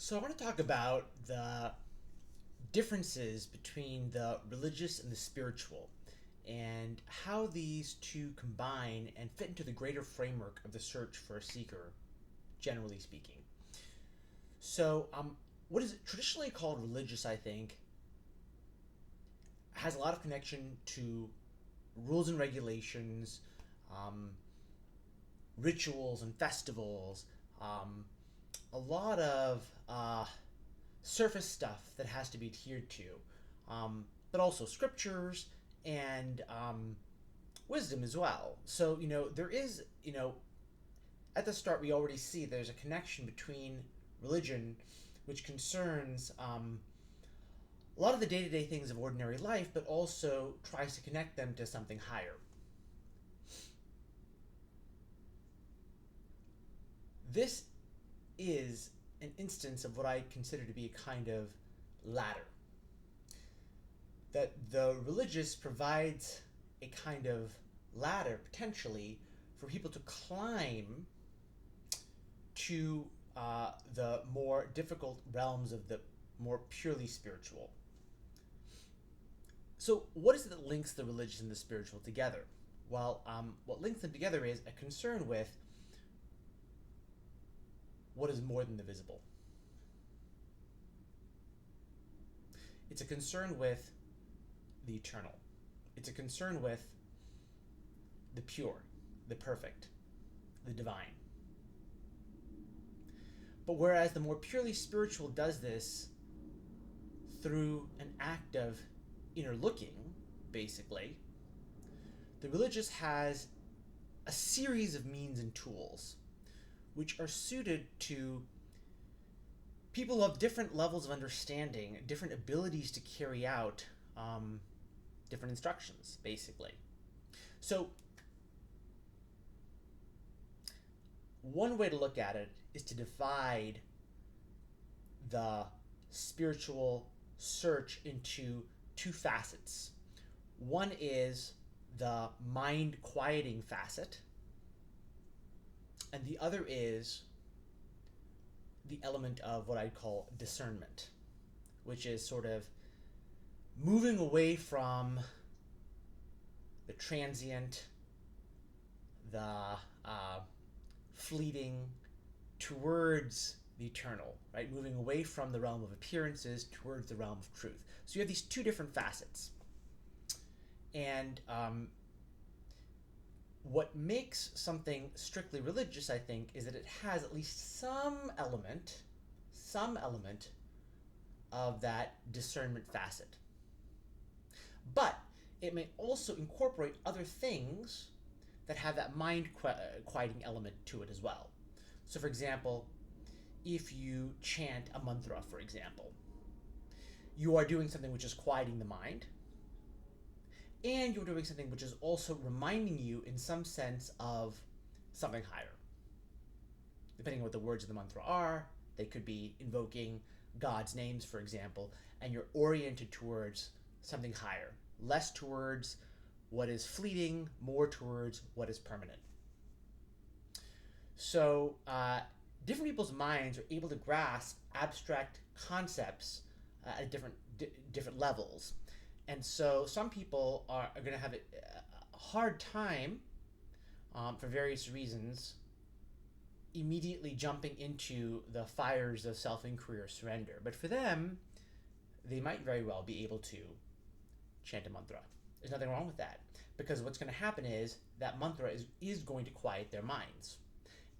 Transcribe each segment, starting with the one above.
So I want to talk about the differences between the religious and the spiritual and how these two combine and fit into the greater framework of the search for a seeker, generally speaking. What is traditionally called religious, I think, has a lot of connection to rules and regulations, um, rituals and festivals, a lot of surface stuff that has to be adhered to, but also scriptures and wisdom as well. So, there is, at the start, we already see there's a connection between religion, which concerns a lot of the day to day things of ordinary life, but also tries to connect them to something higher. This is an instance of what I consider to be a kind of ladder. That the religious provides a kind of ladder, potentially, for people to climb to the more difficult realms of the more purely spiritual. So, what is it that links the religious and the spiritual together? Well, what links them together is a concern with what is more than the visible. It's a concern with the eternal. It's a concern with the pure, the perfect, the divine. But whereas the more purely spiritual does this through an act of inner looking, basically, the religious has a series of means and tools which are suited to people of different levels of understanding, different abilities to carry out different instructions, basically. So, one way to look at it is to divide the spiritual search into two facets. One is the mind quieting facet, and the other is the element of what I'd call discernment, which is sort of moving away from the transient, the fleeting, towards the eternal, right? Moving away from the realm of appearances towards the realm of truth. So you have these two different facets. And what makes something strictly religious, I think, is that it has at least some element of that discernment facet. But it may also incorporate other things that have that mind quieting element to it as well. So, for example, if you chant a mantra, for example, you are doing something which is quieting the mind, and you're doing something which is also reminding you, in some sense, of something higher. Depending on what the words of the mantra are, they could be invoking God's names, for example, and you're oriented towards something higher, less towards what is fleeting, more towards what is permanent. So, different people's minds are able to grasp abstract concepts at different levels. And so some people are going to have a hard time, for various reasons, immediately jumping into the fires of self-inquiry or surrender. But for them, they might very well be able to chant a mantra. There's nothing wrong with that, because what's going to happen is that mantra is going to quiet their minds.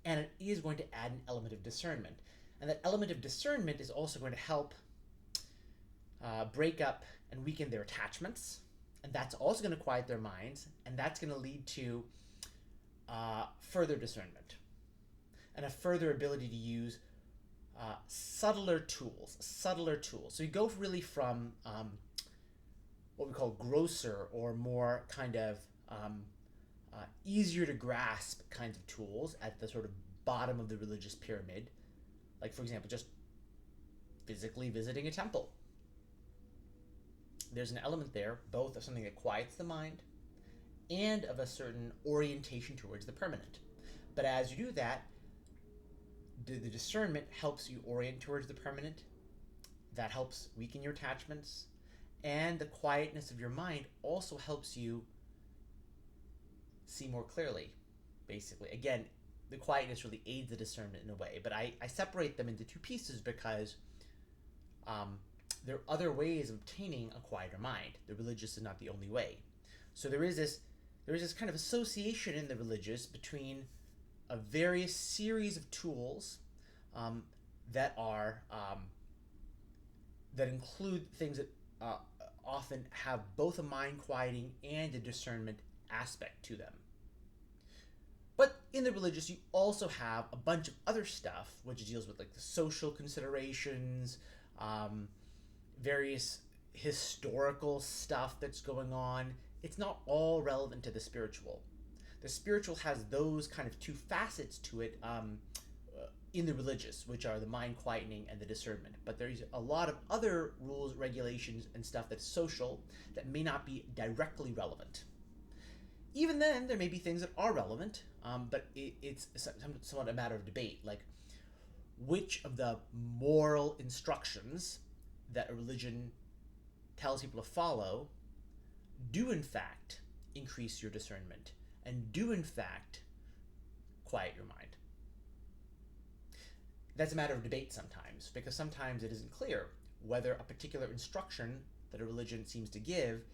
And it is going to add an element of discernment. And that element of discernment is also going to help break up and weaken their attachments. And that's also going to quiet their minds. And that's going to lead to further discernment and a further ability to use subtler tools. So you go really from what we call grosser or more kind of easier to grasp kinds of tools at the sort of bottom of the religious pyramid. Like, for example, just physically visiting a temple. There's an element there, both of something that quiets the mind and of a certain orientation towards the permanent. But as you do that, the discernment helps you orient towards the permanent. That helps weaken your attachments. And the quietness of your mind also helps you see more clearly, basically. Again, the quietness really aids the discernment in a way, but I separate them into two pieces because um, there are other ways of obtaining a quieter mind. The religious is not the only way. So there is this kind of association in the religious between a various series of tools um, that are that include things that often have both a mind quieting and a discernment aspect to them. But in the religious, you also have a bunch of other stuff which deals with like the social considerations, um, various historical stuff that's going on. It's not all relevant to the spiritual. The spiritual has those kind of two facets to it in the religious, which are the mind quietening and the discernment. But there's a lot of other rules, regulations, and stuff that's social that may not be directly relevant. Even then, there may be things that are relevant, but it's somewhat a matter of debate. Like, which of the moral instructions that a religion tells people to follow do in fact increase your discernment and do in fact quiet your mind? That's a matter of debate sometimes, because sometimes it isn't clear whether a particular instruction that a religion seems to give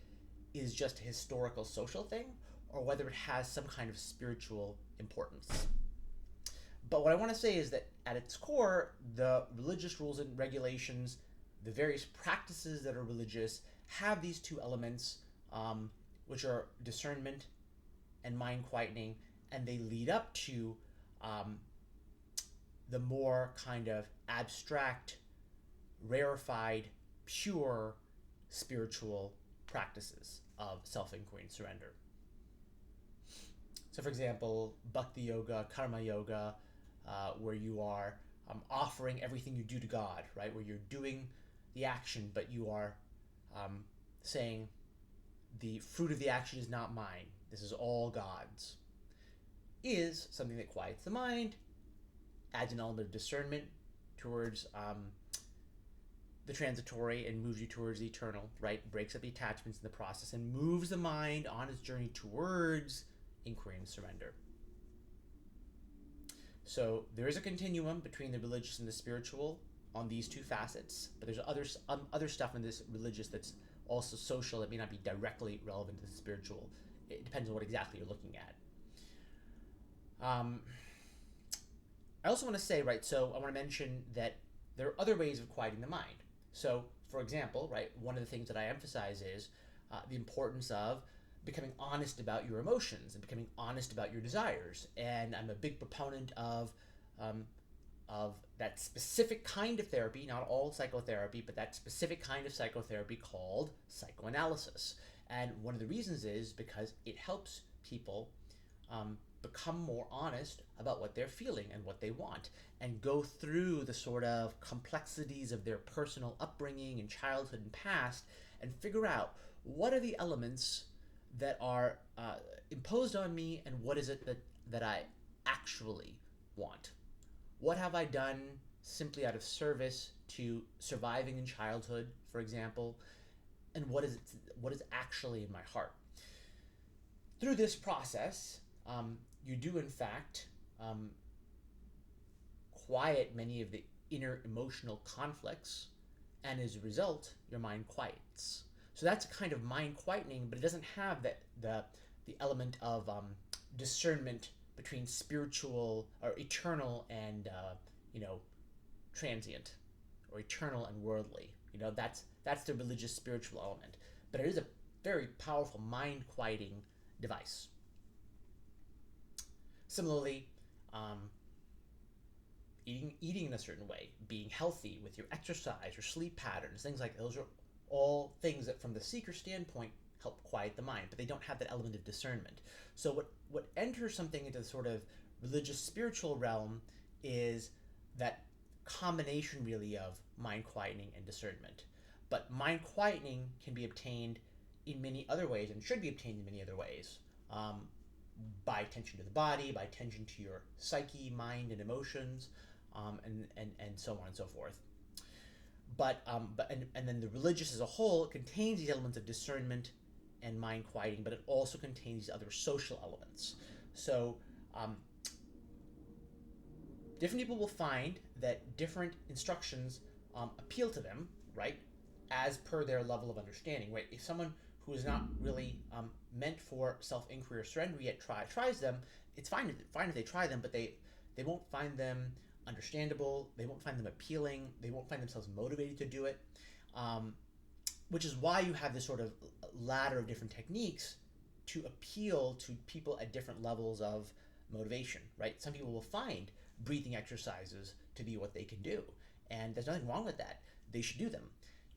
is just a historical social thing or whether it has some kind of spiritual importance. But what I want to say is that at its core, the religious rules and regulations, the various practices that are religious, have these two elements, which are discernment and mind quietening, and they lead up to the more kind of abstract, rarefied, pure spiritual practices of self-inquiry and surrender. So, for example, bhakti yoga, karma yoga, where you are offering everything you do to God, right? Where you're doing the action, but you are saying, the fruit of the action is not mine. This is all God's. Is something that quiets the mind, adds an element of discernment towards the transitory and moves you towards the eternal, right? Breaks up the attachments in the process and moves the mind on its journey towards inquiry and surrender. So there is a continuum between the religious and the spiritual on these two facets, but there's other stuff in this religious that's also social that may not be directly relevant to the spiritual. It depends on what exactly you're looking at. I also want to say, right, so I want to mention that there are other ways of quieting the mind. So, for example, right, one of the things that I emphasize is the importance of becoming honest about your emotions and becoming honest about your desires. And I'm a big proponent of that specific kind of therapy, not all psychotherapy, but that specific kind of psychotherapy called psychoanalysis. And one of the reasons is because it helps people become more honest about what they're feeling and what they want, and go through the sort of complexities of their personal upbringing and childhood and past, and figure out what are the elements that are imposed on me and what is it that I actually want. What have I done simply out of service to surviving in childhood, for example, and what is actually in my heart? Through this process, you do in fact quiet many of the inner emotional conflicts, and as a result, your mind quiets. So that's a kind of mind quietening, but it doesn't have the element of discernment between spiritual or eternal and transient, or eternal and worldly. That's the religious spiritual element, but it is a very powerful mind quieting device. Similarly, eating in a certain way, being healthy with your exercise, your sleep patterns, things like those are all things that from the seeker standpoint help quiet the mind, but they don't have that element of discernment. So what enters something into the sort of religious spiritual realm is that combination really of mind quietening and discernment. But mind quietening can be obtained in many other ways and should be obtained in many other ways. By attention to the body, by attention to your psyche, mind, and emotions, and so on and so forth. And then the religious as a whole contains these elements of discernment and mind quieting, but it also contains these other social elements. So um, different people will find that different instructions appeal to them, right, as per their level of understanding, right? If someone who is not really meant for self-inquiry or surrender yet tries them, it's fine if they try them, but they won't find them understandable. They won't find them appealing. They won't find themselves motivated to do it, um, which is why you have this sort of ladder of different techniques to appeal to people at different levels of motivation, right? Some people will find breathing exercises to be what they can do, and there's nothing wrong with that. They should do them.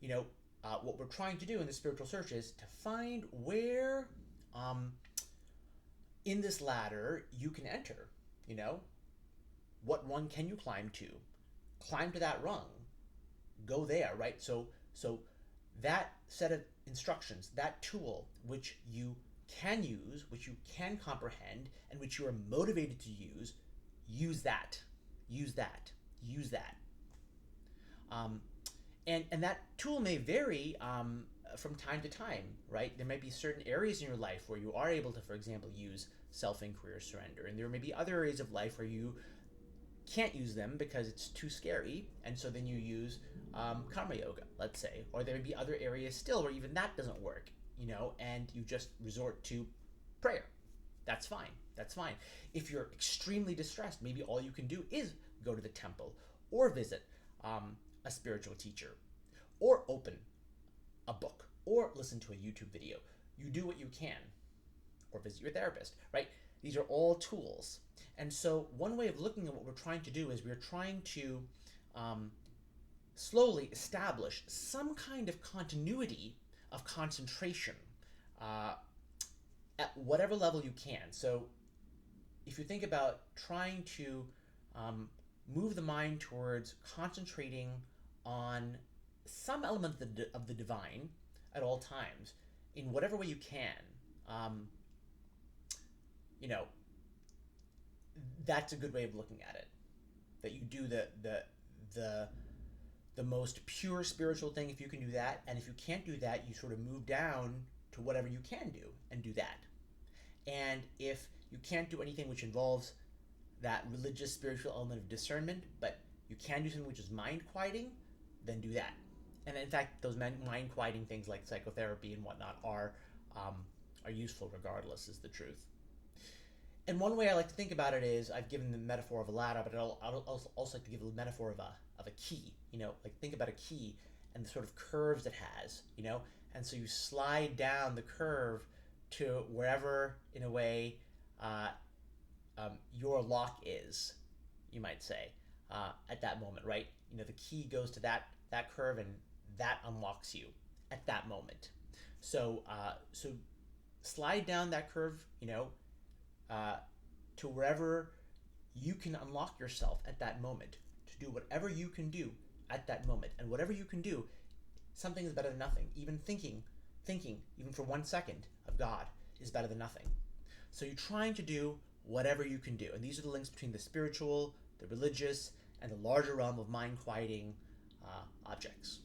You know, what we're trying to do in the spiritual search is to find where in this ladder you can enter. You know, what rung can you climb to? Climb to that rung. Go there, right? So that set of instructions, that tool which you can use, which you can comprehend, and which you are motivated to use that. Use that. Use that. And that tool may vary from time to time, right? There might be certain areas in your life where you are able to, for example, use self-inquiry or surrender, and there may be other areas of life where you can't use them because it's too scary, and so then you use karma yoga, let's say. Or there may be other areas still where even that doesn't work, you know, and you just resort to prayer. That's fine. That's fine. If you're extremely distressed, maybe all you can do is go to the temple or visit a spiritual teacher or open a book or listen to a YouTube video. You do what you can, or visit your therapist, right? These are all tools. And so one way of looking at what we're trying to do is we're trying to slowly establish some kind of continuity of concentration at whatever level you can. So if you think about trying to move the mind towards concentrating on some element of the divine at all times, in whatever way you can, you know, that's a good way of looking at it. That you do the most pure spiritual thing if you can do that, and if you can't do that, you sort of move down to whatever you can do and do that. And if you can't do anything which involves that religious spiritual element of discernment, but you can do something which is mind quieting, then do that. And in fact, those mind quieting things like psychotherapy and whatnot are useful regardless, is the truth. And one way I like to think about it is, I've given the metaphor of a ladder, but I'll also like to give a metaphor of a key. You know, like think about a key and the sort of curves it has. You know, and so you slide down the curve to wherever, in a way, your lock is, you might say, at that moment, right? You know, the key goes to that curve, and that unlocks you at that moment. So slide down that curve, you know, to wherever you can unlock yourself at that moment, to do whatever you can do at that moment. And whatever you can do, something is better than nothing. Even thinking, even for 1 second, of God is better than nothing. So you're trying to do whatever you can do. And these are the links between the spiritual, the religious, and the larger realm of mind quieting objects.